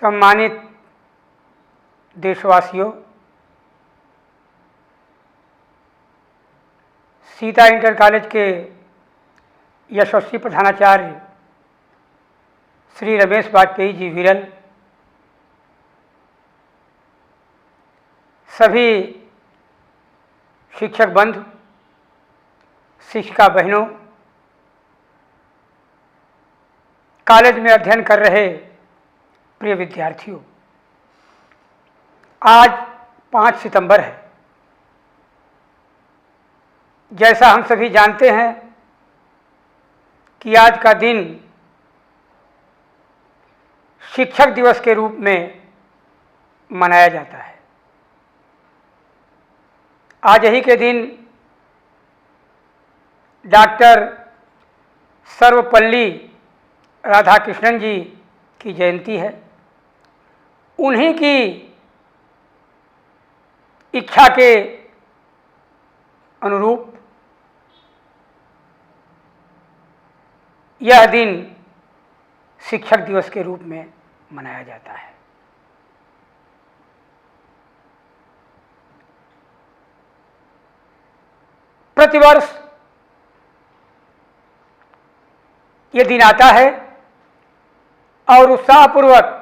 सम्मानित देशवासियों, Sita inter college के यशस्वी प्रधानाचार्य श्री रमेश वाजपेयी जी विरल, सभी शिक्षक बंधु, शिक्षिका बहनों, कॉलेज में अध्ययन कर रहे प्रिय विद्यार्थियों, आज 5 सितंबर है। जैसा हम सभी जानते हैं कि आज का दिन शिक्षक दिवस के रूप में मनाया जाता है। आज ही के दिन डॉक्टर सर्वपल्ली राधाकृष्णन जी की जयंती है। उन्हीं की इच्छा के अनुरूप यह दिन शिक्षक दिवस के रूप में मनाया जाता है। प्रतिवर्ष ये दिन आता है और उत्साहपूर्वक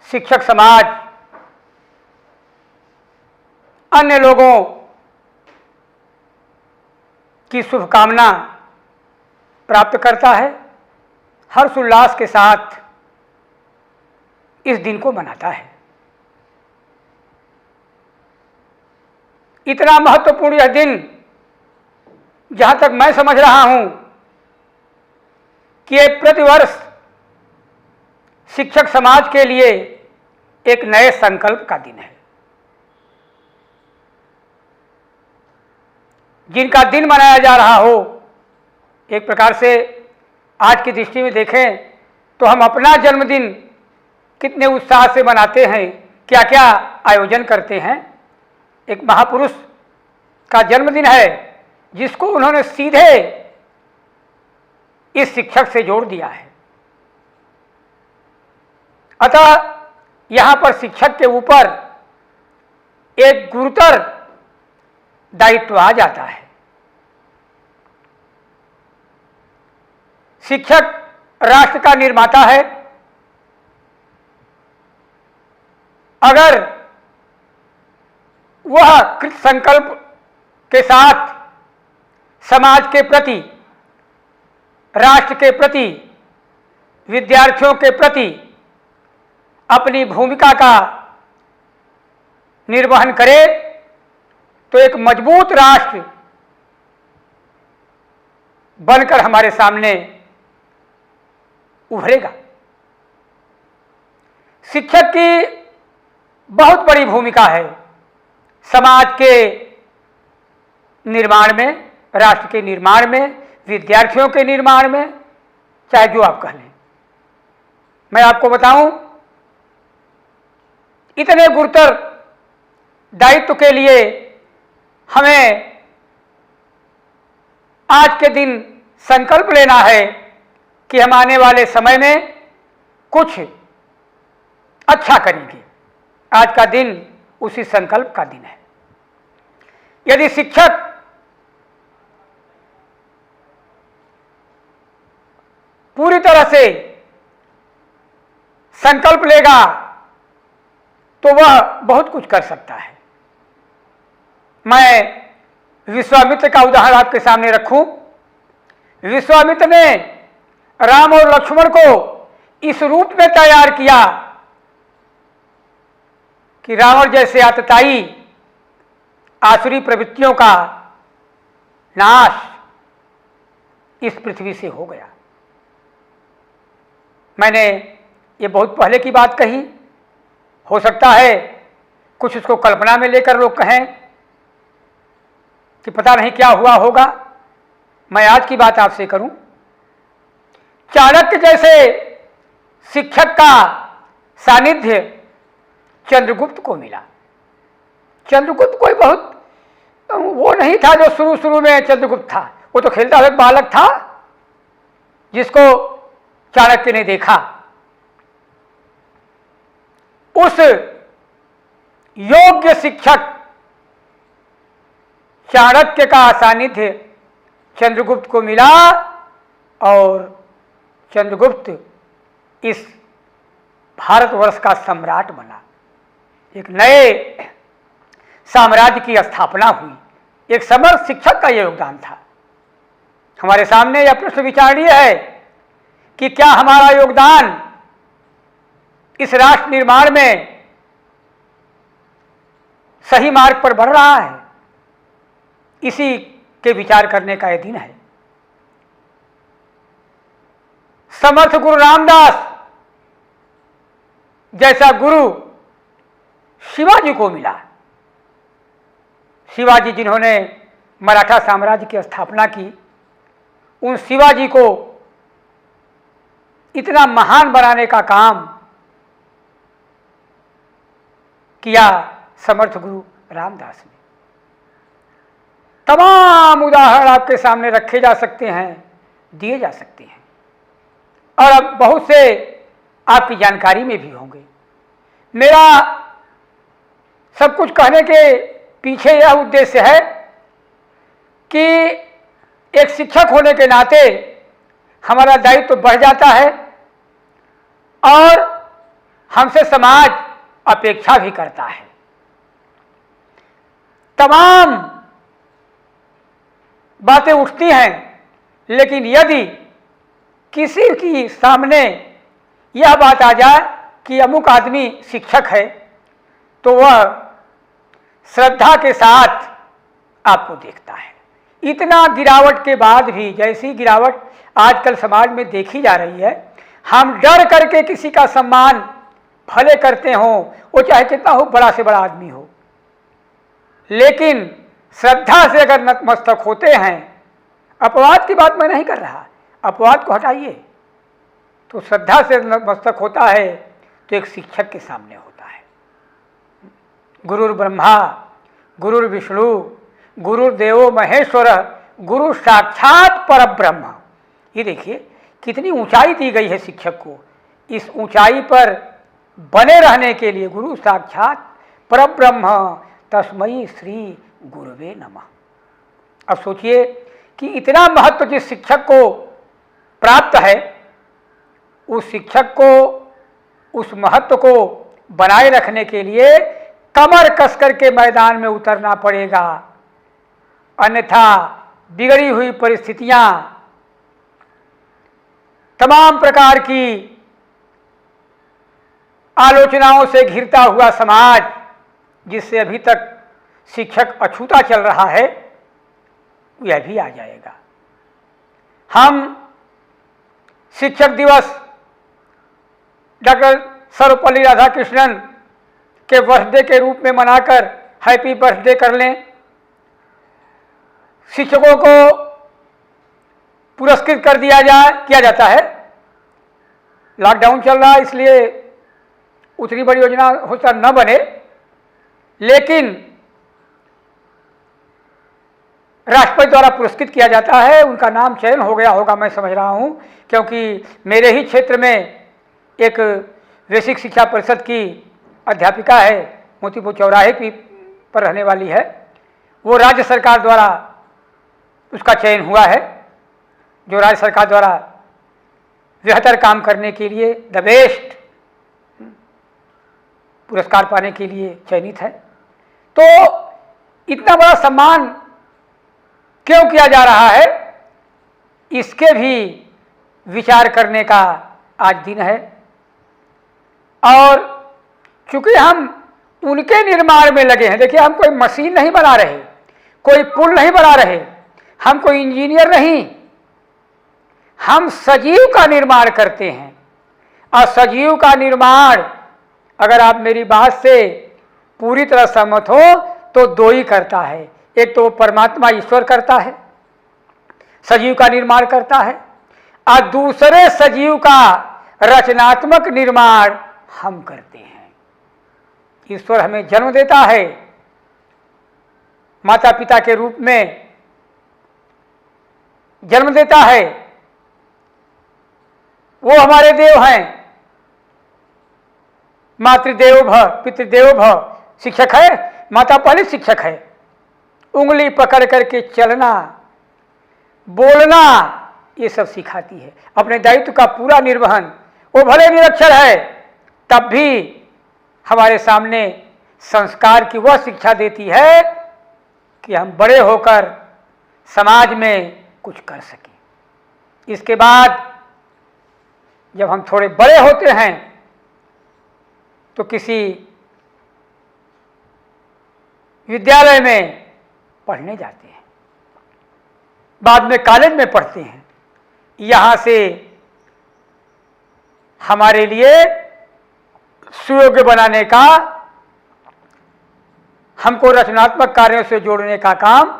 शिक्षक समाज अन्य लोगों की शुभकामना प्राप्त करता है, हर्षोल्लास के साथ इस दिन को मनाता है। इतना महत्वपूर्ण यह दिन, जहाँ तक मैं समझ रहा हूँ कि ये प्रतिवर्ष शिक्षक समाज के लिए एक नए संकल्प का दिन है। जिनका दिन मनाया जा रहा हो, एक प्रकार से आज की दृष्टि में देखें तो हम अपना जन्मदिन कितने उत्साह से मनाते हैं, क्या क्या आयोजन करते हैं। एक महापुरुष का जन्मदिन है जिसको उन्होंने सीधे इस शिक्षक से जोड़ दिया है। अतः यहाँ पर शिक्षक के ऊपर एक गुरुतर दायित्व आ जाता है। शिक्षक राष्ट्र का निर्माता है। अगर वह कृत संकल्प के साथ समाज के प्रति, राष्ट्र के प्रति, विद्यार्थियों के प्रति अपनी भूमिका का निर्वहन करे तो एक मजबूत राष्ट्र बनकर हमारे सामने उभरेगा। शिक्षक की बहुत बड़ी भूमिका है समाज के निर्माण में, राष्ट्र के निर्माण में, विद्यार्थियों के निर्माण में, चाहे जो आप कह लें। मैं आपको बताऊं, इतने गुरुतर दायित्व के लिए हमें आज के दिन संकल्प लेना है कि हम आने वाले समय में कुछ अच्छा करेंगे। आज का दिन उसी संकल्प का दिन है। यदि शिक्षक पूरी तरह से संकल्प लेगा तो वह बहुत कुछ कर सकता है। मैं विश्वामित्र का उदाहरण आपके सामने रखूं। विश्वामित्र ने राम और लक्ष्मण को इस रूप में तैयार किया कि रावण जैसे आतताई आसुरी प्रवृत्तियों का नाश इस पृथ्वी से हो गया। मैंने ये बहुत पहले की बात कही, हो सकता है कुछ उसको कल्पना में लेकर लोग कहें कि पता नहीं क्या हुआ होगा। मैं आज की बात आपसे करूं। चाणक्य जैसे शिक्षक का सानिध्य चंद्रगुप्त को मिला। चंद्रगुप्त कोई बहुत वो नहीं था जो शुरू में चंद्रगुप्त था। वो तो खेलता हुआ बालक था जिसको चाणक्य ने देखा उस योग्य शिक्षक चाणक्य का सानिध्य चंद्रगुप्त को मिला और चंद्रगुप्त इस भारतवर्ष का सम्राट बना। एक नए साम्राज्य की स्थापना हुई। एक समर्थ शिक्षक का योगदान था। हमारे सामने यह प्रश्न विचारणीय है कि क्या हमारा योगदान इस राष्ट्र निर्माण में सही मार्ग पर बढ़ रहा है? इसी के विचार करने का यह दिन है। समर्थ गुरु रामदास जैसा गुरु शिवाजी को मिला। शिवाजी जिन्होंने मराठा साम्राज्य की स्थापना की, उन शिवाजी को इतना महान बनाने का काम किया समर्थ गुरु रामदास ने। तमाम उदाहरण आपके सामने रखे जा सकते हैं, दिए जा सकते हैं, और अब बहुत से आपकी जानकारी में भी होंगे। मेरा सब कुछ कहने के पीछे यह उद्देश्य है कि एक शिक्षक होने के नाते हमारा दायित्व बढ़ जाता है और हमसे समाज अपेक्षा भी करता है। तमाम बातें उठती हैं, लेकिन यदि किसी की सामने यह बात आ जाए कि अमुक आदमी शिक्षक है, तो वह श्रद्धा के साथ आपको देखता है। इतना गिरावट के बाद भी, जैसी गिरावट आजकल समाज में देखी जा रही है, हम डर करके किसी का सम्मान भले करते हों, वो चाहे कितना हो, बड़ा से बड़ा आदमी हो, लेकिन श्रद्धा से अगर नतमस्तक होते हैं, अपवाद की बात मैं नहीं कर रहा, अपवाद को हटाइए, तो श्रद्धा से नतमस्तक होता है तो एक शिक्षक के सामने होता है। गुरुर् ब्रह्मा गुरुर् विष्णु गुरुर्देवो महेश्वर गुरु साक्षात परब्रह्म। ये देखिए कितनी ऊंचाई दी गई है शिक्षक को। इस ऊंचाई पर बने रहने के लिए गुरु साक्षात परब्रह्म तस्मै श्री गुरुवे नमः। अब सोचिए कि इतना महत्व जिस शिक्षक को प्राप्त है, उस शिक्षक को, उस महत्व को बनाए रखने के लिए कमर कसकर के मैदान में उतरना पड़ेगा, अन्यथा बिगड़ी हुई परिस्थितियां, तमाम प्रकार की आलोचनाओं से घिरता हुआ समाज, जिससे अभी तक शिक्षक अछूता चल रहा है, यह भी आ जाएगा। हम शिक्षक दिवस डॉक्टर सर्वपल्ली राधाकृष्णन के बर्थडे के रूप में मनाकर हैप्पी बर्थडे कर लें, शिक्षकों को पुरस्कृत कर दिया किया जाता है। लॉकडाउन चल रहा है इसलिए उतनी बड़ी योजना हो सकता न बने, लेकिन राष्ट्रपति द्वारा पुरस्कृत किया जाता है। उनका नाम चयन हो गया होगा, मैं समझ रहा हूं, क्योंकि मेरे ही क्षेत्र में एक बेसिक शिक्षा परिषद की अध्यापिका है, मोतीपुर चौराहे की पर रहने वाली है, वो राज्य सरकार द्वारा उसका चयन हुआ है, जो राज्य सरकार द्वारा बेहतर काम करने के लिए द बेस्ट पुरस्कार पाने के लिए चयनित है। तो इतना बड़ा सम्मान क्यों किया जा रहा है, इसके भी विचार करने का आज दिन है। और चूंकि हम उनके निर्माण में लगे हैं, देखिए हम कोई मशीन नहीं बना रहे, कोई पुल नहीं बना रहे, हम कोई इंजीनियर नहीं, हम सजीव का निर्माण करते हैं। और सजीव का निर्माण, अगर आप मेरी बात से पूरी तरह सहमत हो, तो दो ही करता है। एक तो परमात्मा ईश्वर करता है, सजीव का निर्माण करता है, और दूसरे सजीव का रचनात्मक निर्माण हम करते हैं। ईश्वर हमें जन्म देता है, माता पिता के रूप में जन्म देता है, वो हमारे देव हैं। मातृदेवो भव, पितृदेवो भव। शिक्षक है, माता पहले शिक्षक है। उंगली पकड़ करके चलना, बोलना, ये सब सिखाती है। अपने दायित्व का पूरा निर्वहन, वो भले निरक्षर है तब भी हमारे सामने संस्कार की वह शिक्षा देती है कि हम बड़े होकर समाज में कुछ कर सकें। इसके बाद जब हम थोड़े बड़े होते हैं तो किसी विद्यालय में पढ़ने जाते हैं, बाद में कॉलेज में पढ़ते हैं। यहाँ से हमारे लिए सुयोग्य बनाने का, हमको रचनात्मक कार्यों से जोड़ने का काम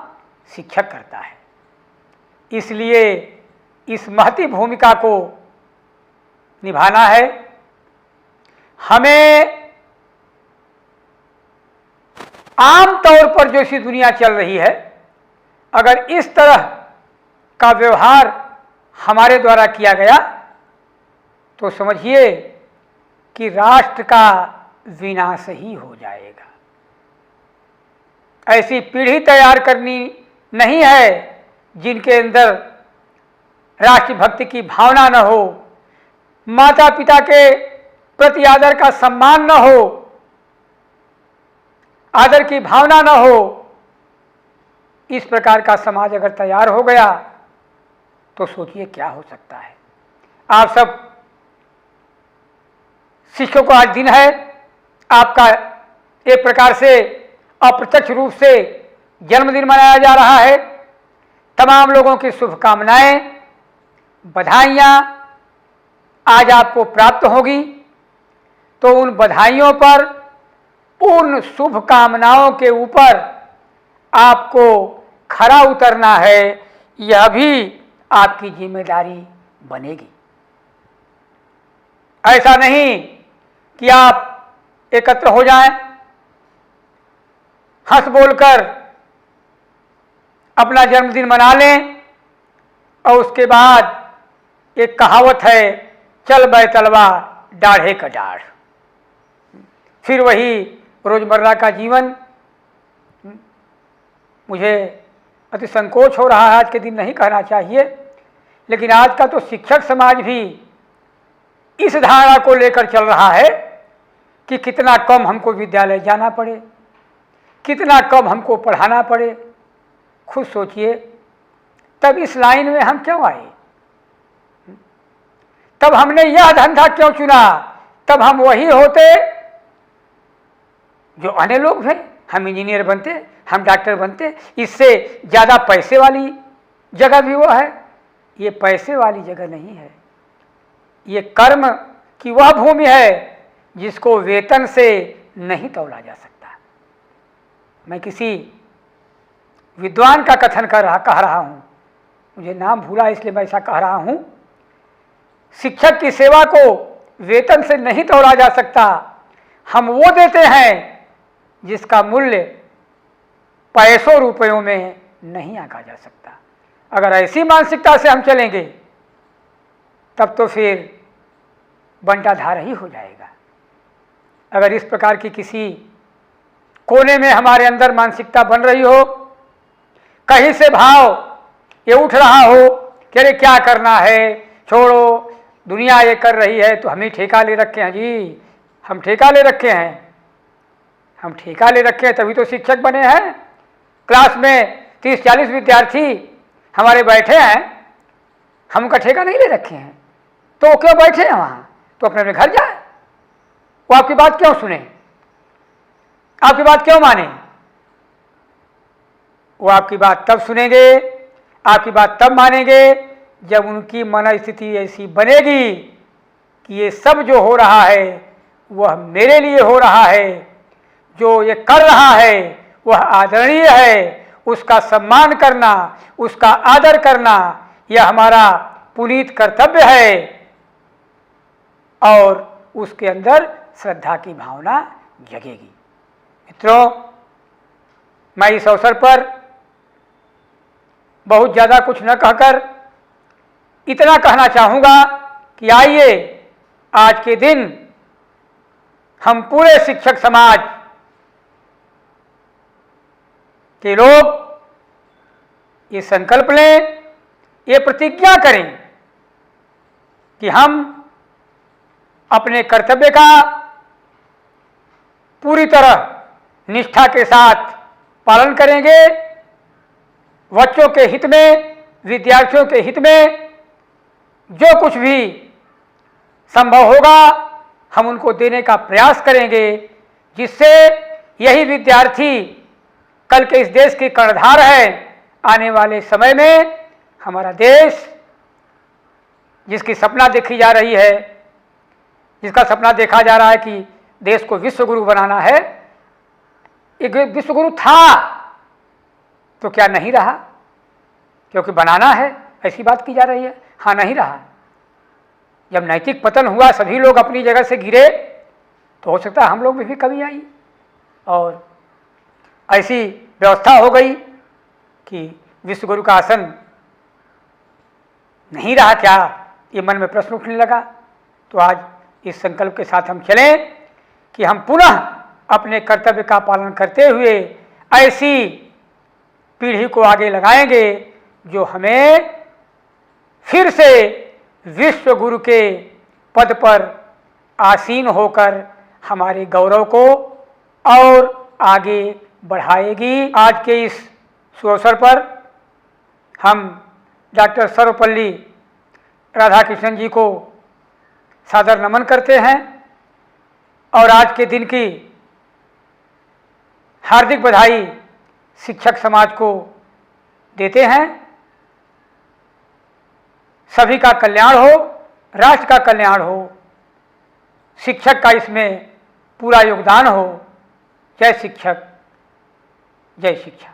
शिक्षक करता है। इसलिए इस महती भूमिका को निभाना है। हमें आम तौर पर जो सी दुनिया चल रही है, अगर इस तरह का व्यवहार हमारे द्वारा किया गया तो समझिए कि राष्ट्र का विनाश ही हो जाएगा। ऐसी पीढ़ी तैयार करनी नहीं है जिनके अंदर राष्ट्रभक्ति की भावना न हो, माता पिता के प्रति आदर का सम्मान न हो, आदर की भावना न हो। इस प्रकार का समाज अगर तैयार हो गया तो सोचिए क्या हो सकता है। आप सब शिक्षकों का आज दिन है, आपका एक प्रकार से अप्रत्यक्ष रूप से जन्मदिन मनाया जा रहा है। तमाम लोगों की शुभकामनाएं, बधाइयाँ आज आपको प्राप्त होगी। तो उन बधाइयों पर, उन शुभकामनाओं के ऊपर आपको खरा उतरना है, यह भी आपकी जिम्मेदारी बनेगी। ऐसा नहीं कि आप एकत्र हो जाएं, हंस बोलकर अपना जन्मदिन मना लें और उसके बाद एक कहावत है, चल बैतलवा दाढ़े का दाढ़। फिर वही रोजमर्रा का जीवन। मुझे अति संकोच हो रहा है, आज के दिन नहीं कहना चाहिए, लेकिन आज का तो शिक्षक समाज भी इस धारणा को लेकर चल रहा है कि कितना कम हमको विद्यालय जाना पड़े, कितना कम हमको पढ़ाना पड़े। खुद सोचिए, तब इस लाइन में हम क्यों आए? तब हमने यह धंधा क्यों चुना? तब हम वही होते जो अन्य लोग हैं। हम इंजीनियर बनते, हम डॉक्टर बनते, इससे ज़्यादा पैसे वाली जगह भी वो है। ये पैसे वाली जगह नहीं है, ये कर्म की वह भूमि है जिसको वेतन से नहीं तौला जा सकता। मैं किसी विद्वान का कथन कह रहा हूँ, मुझे नाम भूला इसलिए मैं ऐसा कह रहा हूँ। शिक्षक की सेवा को वेतन से नहीं तौला जा सकता। हम वो देते हैं जिसका मूल्य पैसों रुपयों में नहीं आंका जा सकता। अगर ऐसी मानसिकता से हम चलेंगे तब तो फिर बंटाधार ही हो जाएगा। अगर इस प्रकार की किसी कोने में हमारे अंदर मानसिकता बन रही हो, कहीं से भाव ये उठ रहा हो कि अरे क्या करना है, छोड़ो, दुनिया ये कर रही है तो हम ही ठेका ले रखे हैं। जी, हम ठेका ले रखे हैं, हम ठेका ले रखे हैं तभी तो शिक्षक बने हैं। क्लास में 30-40 विद्यार्थी हमारे बैठे हैं, हम उनका ठेका नहीं ले रखे हैं, तो वो क्यों बैठे हैं वहाँ? तो अपने अपने घर जाए। वो आपकी बात क्यों सुने, आपकी बात क्यों माने? वो आपकी बात तब सुनेंगे, आपकी बात तब मानेंगे जब उनकी मन स्थिति ऐसी बनेगी कि ये सब जो हो रहा है वह मेरे लिए हो रहा है, जो ये कर रहा है वह आदरणीय है, उसका सम्मान करना, उसका आदर करना यह हमारा पुनीत कर्तव्य है। और उसके अंदर श्रद्धा की भावना जगेगी। मित्रों, मैं इस अवसर पर बहुत ज़्यादा कुछ न कहकर इतना कहना चाहूँगा कि आइए आज के दिन हम पूरे शिक्षक समाज के लोग ये संकल्प लें, ये प्रतिज्ञा करें कि हम अपने कर्तव्य का पूरी तरह निष्ठा के साथ पालन करेंगे। बच्चों के हित में, विद्यार्थियों के हित में जो कुछ भी संभव होगा हम उनको देने का प्रयास करेंगे, जिससे यही विद्यार्थी कल के इस देश की कर्णधार है। आने वाले समय में हमारा देश, जिसकी सपना देखी जा रही है, जिसका सपना देखा जा रहा है कि देश को विश्वगुरु बनाना है, एक विश्वगुरु था तो क्या नहीं रहा? क्योंकि बनाना है ऐसी बात की जा रही है। हाँ, नहीं रहा। जब नैतिक पतन हुआ, सभी लोग अपनी जगह से गिरे, तो हो सकता है हम लोग में भी कमी आई और ऐसी व्यवस्था हो गई कि विश्वगुरु का आसन नहीं रहा। क्या ये मन में प्रश्न उठने लगा। तो आज इस संकल्प के साथ हम चलें कि हम पुनः अपने कर्तव्य का पालन करते हुए ऐसी पीढ़ी को आगे लगाएंगे जो हमें फिर से विश्व गुरु के पद पर आसीन होकर हमारे गौरव को और आगे बढ़ाएगी। आज के इस सुअवसर पर हम डॉक्टर सर्वपल्ली राधाकृष्णन जी को सादर नमन करते हैं और आज के दिन की हार्दिक बधाई शिक्षक समाज को देते हैं। सभी का कल्याण हो, राष्ट्र का कल्याण हो, शिक्षक का इसमें पूरा योगदान हो। जय शिक्षक, जय शिक्षा।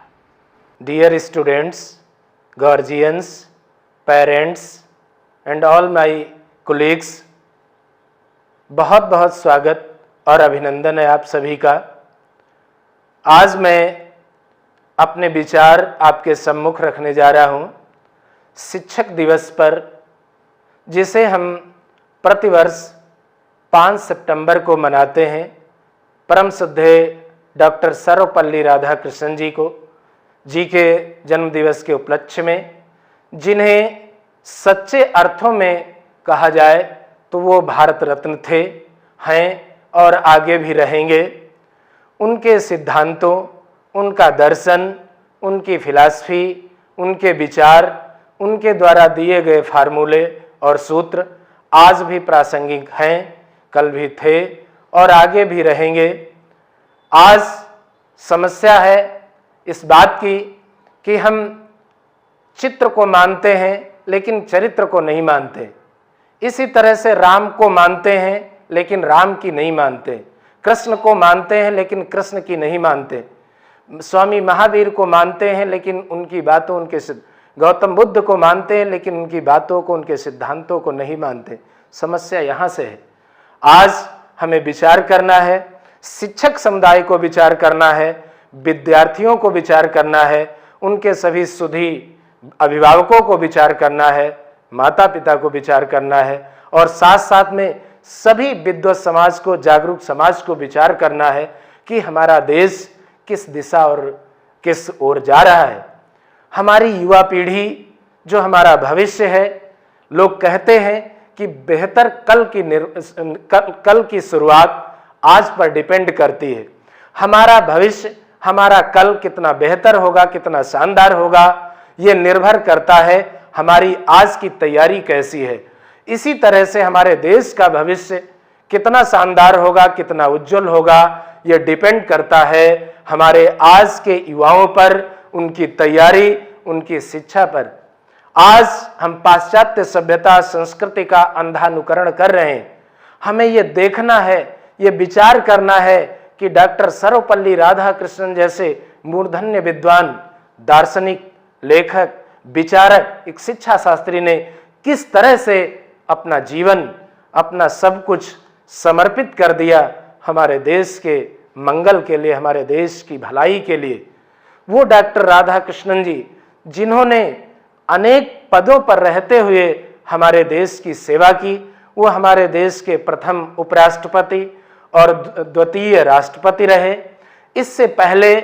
Dear students, guardians, parents and all my colleagues, बहुत बहुत स्वागत और अभिनंदन है आप सभी का। आज मैं अपने विचार आपके सम्मुख रखने जा रहा हूँ शिक्षक दिवस पर, जिसे हम प्रतिवर्ष 5 सितंबर को मनाते हैं परम श्रद्धेय डॉक्टर सर्वपल्ली राधाकृष्णन जी के जन्म दिवस के उपलक्ष्य में, जिन्हें सच्चे अर्थों में कहा जाए तो वो भारत रत्न थे, हैं और आगे भी रहेंगे। उनके सिद्धांतों, उनका दर्शन, उनकी फिलॉसफी, उनके विचार, उनके द्वारा दिए गए फार्मूले और सूत्र आज भी प्रासंगिक हैं, कल भी थे और आगे भी रहेंगे। आज समस्या है इस बात की कि हम चित्र को मानते हैं लेकिन चरित्र को नहीं मानते। इसी तरह से राम को मानते हैं लेकिन राम की नहीं मानते, कृष्ण को मानते हैं लेकिन कृष्ण की नहीं मानते, स्वामी महावीर को मानते हैं लेकिन उनकी बातों, गौतम बुद्ध को मानते हैं लेकिन उनकी बातों को, उनके सिद्धांतों को नहीं मानते। समस्या यहाँ से है। आज हमें विचार करना है, शिक्षक समुदाय को विचार करना है, विद्यार्थियों को विचार करना है, उनके सभी सुधी अभिभावकों को विचार करना है, माता पिता को विचार करना है और साथ साथ में सभी विद्वत समाज को, जागरूक समाज को विचार करना है कि हमारा देश किस दिशा और किस ओर जा रहा है। हमारी युवा पीढ़ी जो हमारा भविष्य है, लोग कहते हैं कि बेहतर कल की शुरुआत आज पर डिपेंड करती है। हमारा भविष्य, हमारा कल कितना बेहतर होगा, कितना शानदार होगा, ये निर्भर करता है हमारी आज की तैयारी कैसी है। इसी तरह से हमारे देश का भविष्य कितना शानदार होगा, कितना उज्जवल होगा, ये डिपेंड करता है हमारे आज के युवाओं पर, उनकी तैयारी, उनकी शिक्षा पर। आज हम पाश्चात्य सभ्यता संस्कृति का अंधानुकरण कर रहे हैं। हमें ये देखना है, ये विचार करना है कि डॉक्टर सर्वपल्ली राधाकृष्णन जैसे मूर्धन्य विद्वान, दार्शनिक, लेखक, विचारक, एक शिक्षा शास्त्री ने किस तरह से अपना जीवन, अपना सब कुछ समर्पित कर दिया हमारे देश के मंगल के लिए, हमारे देश की भलाई के लिए। वो डॉक्टर राधाकृष्णन जी जिन्होंने अनेक पदों पर रहते हुए हमारे देश की सेवा की, वो हमारे देश के प्रथम उपराष्ट्रपति और द्वितीय राष्ट्रपति रहे। इससे पहले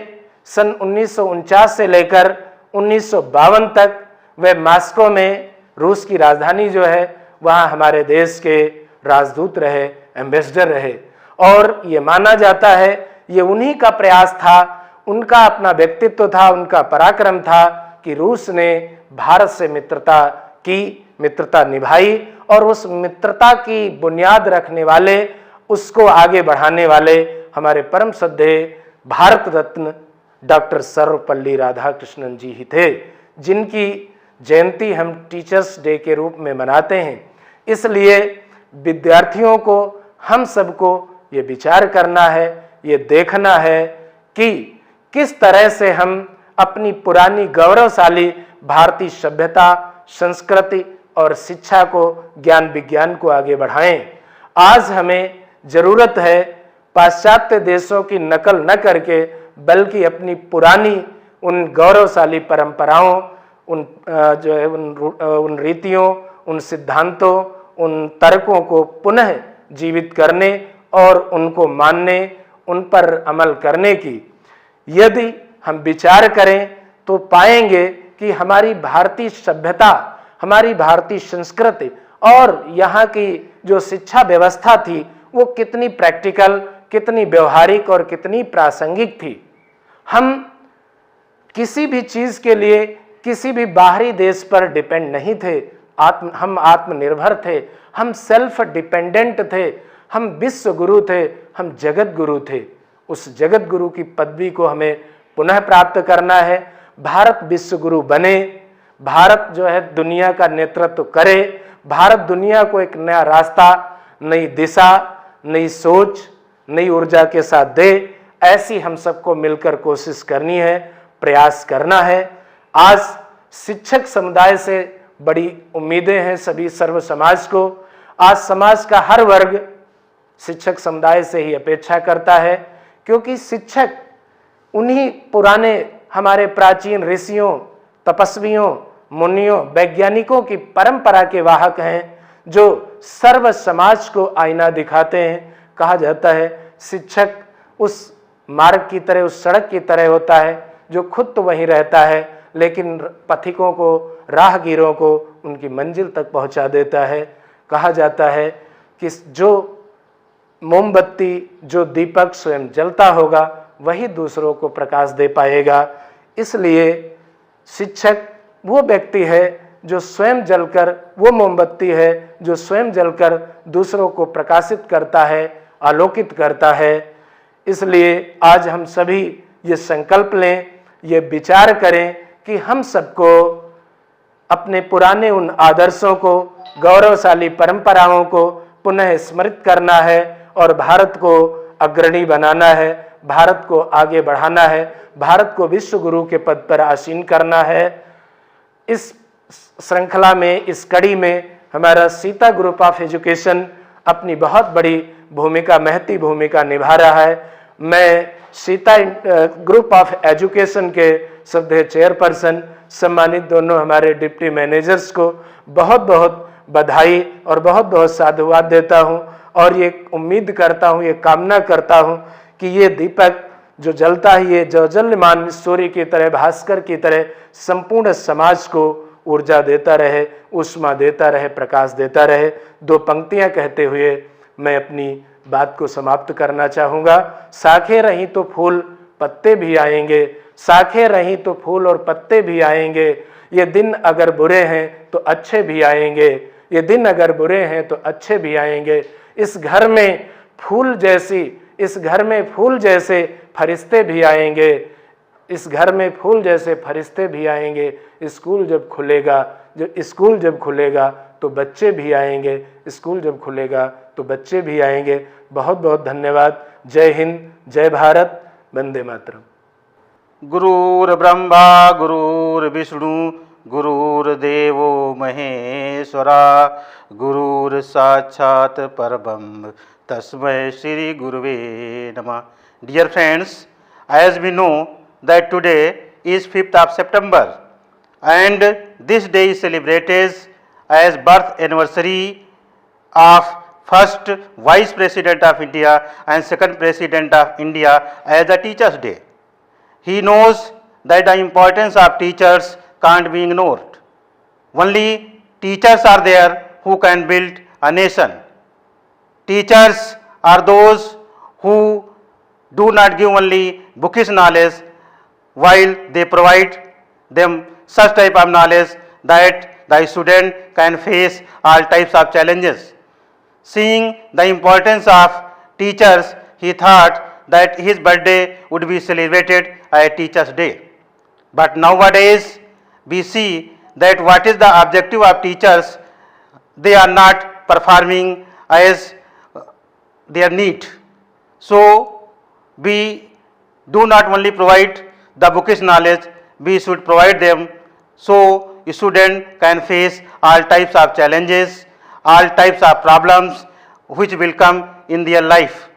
सन 1949 से लेकर 1952 तक वे मॉस्को में, रूस की राजधानी जो है, वहाँ हमारे देश के राजदूत रहे, एम्बेसडर रहे। और ये माना जाता है ये उन्हीं का प्रयास था, उनका अपना व्यक्तित्व था, उनका पराक्रम था कि रूस ने भारत से मित्रता निभाई और उस मित्रता की बुनियाद रखने वाले, उसको आगे बढ़ाने वाले हमारे परम श्रद्धेय भारत रत्न डॉक्टर सर्वपल्ली राधाकृष्णन जी ही थे, जिनकी जयंती हम टीचर्स डे के रूप में मनाते हैं। इसलिए विद्यार्थियों को, हम सबको ये विचार करना है, ये देखना है कि किस तरह से हम अपनी पुरानी गौरवशाली भारतीय सभ्यता, संस्कृति और शिक्षा को, ज्ञान विज्ञान को आगे बढ़ाएं। आज हमें जरूरत है पाश्चात्य देशों की नकल न करके, बल्कि अपनी पुरानी उन गौरवशाली परंपराओं, उन रीतियों, उन सिद्धांतों, उन तर्कों को पुनः जीवित करने और उनको मानने, उन पर अमल करने की यदि हम विचार करें तो पाएंगे कि हमारी भारतीय सभ्यता, हमारी भारतीय संस्कृति और यहाँ की जो शिक्षा व्यवस्था थी वो कितनी प्रैक्टिकल, कितनी व्यवहारिक और कितनी प्रासंगिक थी। हम किसी भी चीज के लिए किसी भी बाहरी देश पर डिपेंड नहीं थे, हम आत्मनिर्भर थे, हम सेल्फ डिपेंडेंट थे, हम विश्व गुरु थे, हम जगत गुरु थे। उस जगत गुरु की पदवी को हमें पुनः प्राप्त करना है। भारत विश्व गुरु बने, भारत जो है दुनिया का नेतृत्व करे, भारत दुनिया को एक नया रास्ता, नई दिशा, नई सोच, नई ऊर्जा के साथ दे। ऐसी हम सबको मिलकर कोशिश करनी है, प्रयास करना है। आज शिक्षक समुदाय से बड़ी उम्मीदें हैं सभी सर्व समाज को। आज समाज का हर वर्ग शिक्षक समुदाय से ही अपेक्षा करता है, क्योंकि शिक्षक उन्हीं पुराने हमारे प्राचीन ऋषियों, तपस्वियों, मुनियों, वैज्ञानिकों की परंपरा के वाहक हैं, जो सर्व समाज को आईना दिखाते हैं। कहा जाता है शिक्षक उस मार्ग की तरह, उस सड़क की तरह होता है जो खुद तो वहीं रहता है, लेकिन पथिकों को, राहगीरों को उनकी मंजिल तक पहुंचा देता है। कहा जाता है कि जो मोमबत्ती, जो दीपक स्वयं जलता होगा, वही दूसरों को प्रकाश दे पाएगा। इसलिए शिक्षक वो व्यक्ति है जो स्वयं जलकर, वो मोमबत्ती है जो स्वयं जलकर दूसरों को प्रकाशित करता है, आलोकित करता है। इसलिए आज हम सभी ये संकल्प लें, ये विचार करें कि हम सबको अपने पुराने उन आदर्शों को, गौरवशाली परंपराओं को पुनः स्मृत करना है और भारत को अग्रणी बनाना है, भारत को आगे बढ़ाना है, भारत को विश्व गुरु के पद पर आसीन करना है। इस श्रृंखला में, इस कड़ी में हमारा सीता ग्रुप ऑफ एजुकेशन अपनी बहुत बड़ी भूमिका, महती भूमिका निभा रहा है। मैं सीता ग्रुप ऑफ एजुकेशन के श्रद्धेय चेयरपर्सन, सम्मानित दोनों हमारे डिप्टी मैनेजर्स को बहुत बहुत बधाई और बहुत बहुत साधुवाद देता हूं, और ये उम्मीद करता हूं, ये कामना करता हूं कि ये दीपक जो जलता है, ये ज्वलमान सूर्य की तरह, भास्कर की तरह संपूर्ण समाज को ऊर्जा देता रहे, ऊष्मा देता रहे, प्रकाश देता रहे। दो पंक्तियां कहते हुए मैं अपनी बात को समाप्त करना चाहूँगा। शाखें रहीं तो फूल पत्ते भी आएंगे, शाखें रहीं तो फूल और पत्ते भी आएंगे। ये दिन अगर बुरे हैं तो अच्छे भी आएंगे, ये दिन अगर बुरे हैं तो अच्छे भी आएंगे। इस घर में फूल जैसी, इस घर में फूल जैसे फरिश्ते भी आएंगे, इस घर में फूल जैसे फरिश्ते भी आएंगे। स्कूल जब खुलेगा, स्कूल जब खुलेगा तो बच्चे भी आएंगे, स्कूल जब खुलेगा तो बच्चे भी आएंगे। बहुत बहुत धन्यवाद। जय हिंद, जय भारत, वंदे मातरम। गुरुर्ब्रह्मा गुरुर्विष्णु गुरुर्देवो महेश्वरा गुरुर्साक्षात् परब्रह्म तस्मै श्री गुरुवे नमः। Dear friends, as we know that today is 5th of September and this day is celebrated as birth anniversary of first Vice President of India and second President of India as a Teachers' Day. He knows that the importance of teachers can't be ignored. Only teachers are there who can build a nation. Teachers are those who do not give only bookish knowledge, while they provide them such type of knowledge that the student can face all types of challenges. Seeing the importance of teachers, he thought that his birthday would be celebrated as Teachers' Day. But nowadays, we see that what is the objective of teachers, they are not performing as their need. So, we do not only provide the bookish knowledge, we should provide them so a student can face all types of challenges, all types of problems which will come in their life.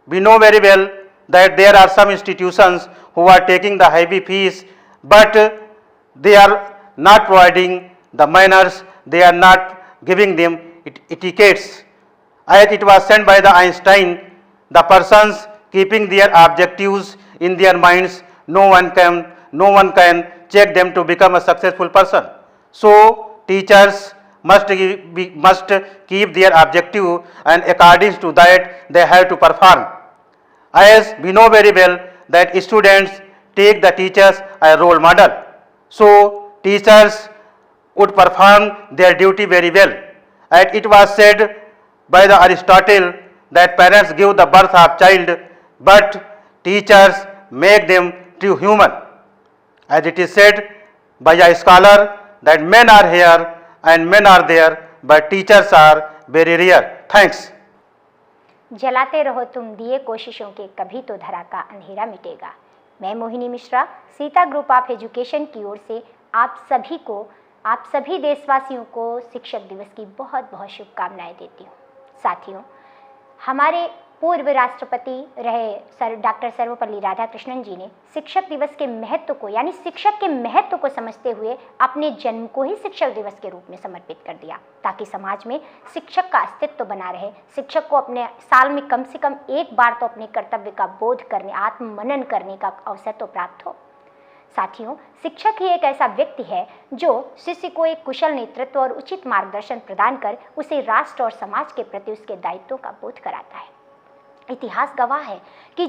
We know very well that there are some institutions who are taking the heavy fees, but they are not providing the manners, they are not giving them etiquettes. As it was said by the Einstein, the persons keeping their objectives in their minds, no one can check them to become a successful person. So teachers must keep their objective, and according to that they have to perform. As we know very well that students take the teachers as role model. So teachers would perform their duty very well. And it was said by the Aristotle that parents give the birth of child, but teachers make them true human. As it is said by a scholar that men are here and men are there, but teachers are very rare. Thanks. जलाते रहो तुम दिए कोशिशों के, कभी तो धरा का अंधेरा मिटेगा। मैं Mohini Mishra, Sita group of education की ओर से आप सभी देशवासियों को शिक्षक दिवस की बहुत बहुत शुभकामनाएं देती हूँ। साथियों, हमारे पूर्व राष्ट्रपति रहे डॉक्टर सर्वपल्ली राधाकृष्णन जी ने शिक्षक दिवस के महत्व को, यानी शिक्षक के महत्व को समझते हुए अपने जन्म को ही शिक्षक दिवस के रूप में समर्पित कर दिया, ताकि समाज में शिक्षक का अस्तित्व बना रहे। शिक्षक को अपने साल में कम से कम एक बार तो अपने कर्तव्य का बोध करने, आत्ममनन करने का अवसर तो प्राप्त हो। साथियों, शिक्षक ही एक ऐसा व्यक्ति है जो शिष्य को एक कुशल नेतृत्व और उचित मार्गदर्शन प्रदान कर उसे राष्ट्र और समाज के प्रति उसके दायित्वों का बोध कराता है। इतिहास गवाह है कि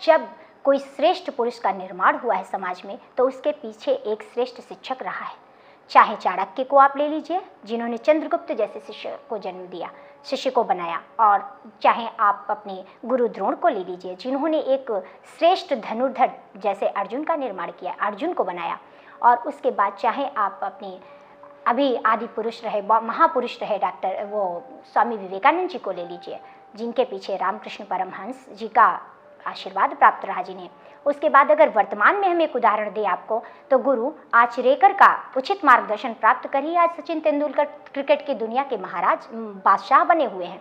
जब कोई श्रेष्ठ पुरुष का निर्माण हुआ है समाज में, तो उसके पीछे एक श्रेष्ठ शिक्षक रहा है। चाहे चाणक्य को आप ले लीजिए, जिन्होंने चंद्रगुप्त जैसे शिष्य को जन्म दिया, शिष्य को बनाया, और चाहे आप अपने गुरु द्रोण को ले लीजिए, जिन्होंने एक श्रेष्ठ धनुर्धर जैसे अर्जुन का निर्माण किया, अर्जुन को बनाया। और उसके बाद चाहे आप अपने अभी आदि पुरुष रहे, महापुरुष रहे स्वामी विवेकानंद जी को ले लीजिए, जिनके पीछे रामकृष्ण परमहंस जी का आशीर्वाद प्राप्त रहा जिन्हें। उसके बाद अगर वर्तमान में हम एक उदाहरण दें आपको, तो गुरु आचरेकर का उचित मार्गदर्शन प्राप्त कर ही आज सचिन तेंदुलकर क्रिकेट की दुनिया के महाराज बादशाह बने हुए हैं।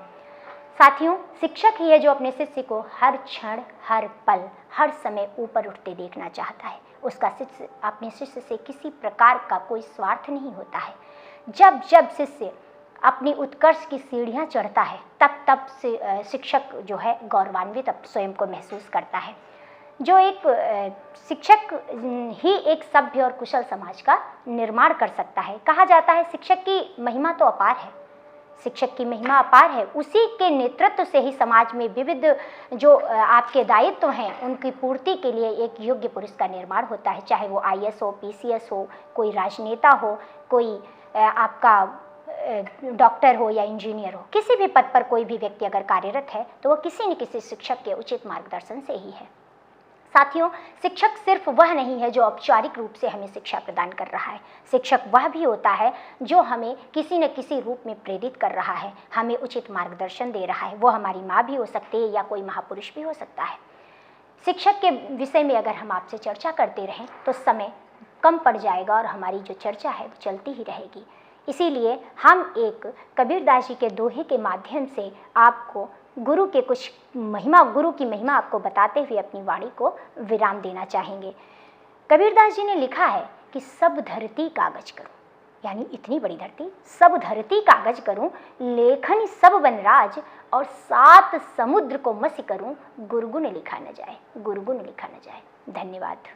साथियों, शिक्षक ही है जो अपने शिष्य को हर क्षण, हर पल, हर समय ऊपर उठते देखना चाहता है। उसका शिष्य अपने शिष्य से किसी प्रकार का कोई स्वार्थ नहीं होता है। जब शिष्य अपनी उत्कर्ष की सीढ़ियां चढ़ता है, तब से शिक्षक जो है गौरवान्वित स्वयं को महसूस करता है। जो एक शिक्षक ही एक सभ्य और कुशल समाज का निर्माण कर सकता है। कहा जाता है शिक्षक की महिमा तो अपार है, शिक्षक की महिमा अपार है। उसी के नेतृत्व से ही समाज में विविध जो आपके दायित्व हैं उनकी पूर्ति के लिए एक योग्य पुरुष का निर्माण होता है। चाहे वो IAS हो, PCS हो, कोई राजनेता हो, कोई आपका डॉक्टर हो या इंजीनियर हो, किसी भी पद पर कोई भी व्यक्ति अगर कार्यरत है तो वो किसी न किसी शिक्षक के उचित मार्गदर्शन से ही है। साथियों, शिक्षक सिर्फ वह नहीं है जो औपचारिक रूप से हमें शिक्षा प्रदान कर रहा है। शिक्षक वह भी होता है जो हमें किसी न किसी रूप में प्रेरित कर रहा है, हमें उचित मार्गदर्शन दे रहा है। वो हमारी माँ भी हो सकती है या कोई महापुरुष भी हो सकता है। शिक्षक के विषय में अगर हम आपसे चर्चा करते रहें तो समय कम पड़ जाएगा और हमारी जो चर्चा है वो चलती ही रहेगी। इसीलिए हम एक कबीरदास जी के दोहे के माध्यम से आपको गुरु की महिमा आपको बताते हुए अपनी वाणी को विराम देना चाहेंगे। कबीरदास जी ने लिखा है कि सब धरती कागज करो, यानी इतनी बड़ी धरती, सब धरती कागज करूं, लेखन सब वनराज, और 7 समुद्र को मसी करूं, गुरगुन लिखा न जाए, गुरगुन लिखा न जाए। धन्यवाद।